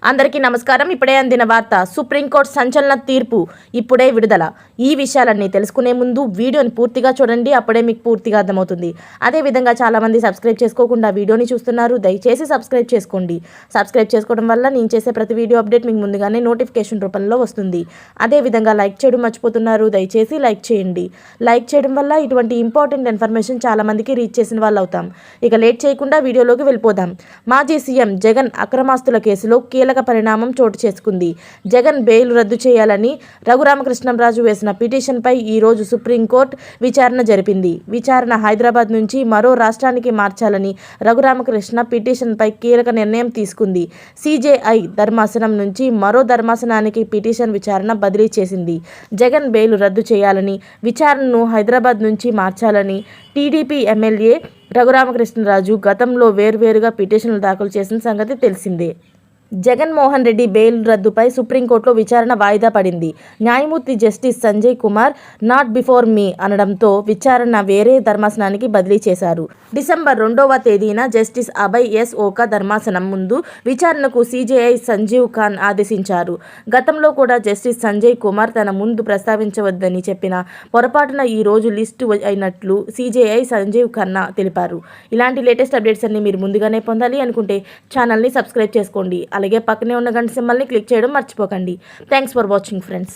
అందరికీ నమస్కారం. ఇప్పుడే అందిన వార్త. సుప్రీంకోర్టు సంచలన తీర్పు ఇప్పుడే విడుదల. ఈ విషయాలన్నీ తెలుసుకునే ముందు వీడియోని పూర్తిగా చూడండి, అప్పుడే మీకు పూర్తిగా అర్థమవుతుంది. అదేవిధంగా చాలామంది సబ్స్క్రైబ్ చేసుకోకుండా వీడియోని చూస్తున్నారు, దయచేసి సబ్స్క్రైబ్ చేసుకోండి. సబ్స్క్రైబ్ చేసుకోవడం వల్ల నేను చేసే ప్రతి వీడియో అప్డేట్ మీకు ముందుగానే నోటిఫికేషన్ రూపంలో వస్తుంది. అదేవిధంగా లైక్ చేయడం మర్చిపోతున్నారు, దయచేసి లైక్ చేయండి. లైక్ చేయడం వల్ల ఇటువంటి ఇంపార్టెంట్ ఇన్ఫర్మేషన్ చాలామందికి రీచ్ చేసిన వాళ్ళు అవుతాం. ఇక లేట్ చేయకుండా వీడియోలోకి వెళ్ళిపోదాం. మాజీ సీఎం జగన్ అక్రమాస్తుల కేసులో కీలక పరిణామం చోటు చేసుకుంది. జగన్ బెయిల్ రద్దు చేయాలని రఘురామకృష్ణంరాజు వేసిన పిటిషన్పై ఈరోజు సుప్రీంకోర్టు విచారణ జరిపింది. విచారణ హైదరాబాద్ నుంచి మరో రాష్ట్రానికి మార్చాలని రఘురామకృష్ణ పిటిషన్పై కీలక నిర్ణయం తీసుకుంది. సిజేఐ ధర్మాసనం నుంచి మరో ధర్మాసనానికి పిటిషన్ విచారణ బదిలీ చేసింది. జగన్ బెయిల్ రద్దు చేయాలని, విచారణను హైదరాబాద్ నుంచి మార్చాలని టీడీపీ ఎమ్మెల్యే రఘురామకృష్ణరాజు గతంలో వేర్వేరుగా పిటిషన్లు దాఖలు చేసిన సంగతి తెలిసిందే. జగన్మోహన్ రెడ్డి బెయిల్ రద్దుపై సుప్రీంకోర్టులో విచారణ వాయిదా పడింది. న్యాయమూర్తి justice Sanjay Kumar not before me అనడంతో విచారణ వేరే ధర్మాసనానికి బదిలీ చేశారు. డిసెంబర్ 2వ తేదీన జస్టిస్ అభయ్ ఎస్ ఓకా ధర్మాసనం ముందు విచారణకు సిజేఐ సంజీవ్ ఖాన్ ఆదేశించారు. గతంలో కూడా జస్టిస్ సంజయ్ కుమార్ తన ముందు ప్రస్తావించవద్దని చెప్పిన పొరపాటున ఈ రోజు లిస్టు అయినట్లు సిజేఐ సంజీవ్ ఖన్నా తెలిపారు. ఇలాంటి లేటెస్ట్ అప్డేట్స్ అన్ని మీరు ముందుగానే పొందాలి అనుకుంటే ఛానల్ని సబ్స్క్రైబ్ చేసుకోండి. అలాగే పక్కనే ఉన్న గంట సింబల్ని క్లిక్ చేయడం మర్చిపోకండి. Thanks for watching friends.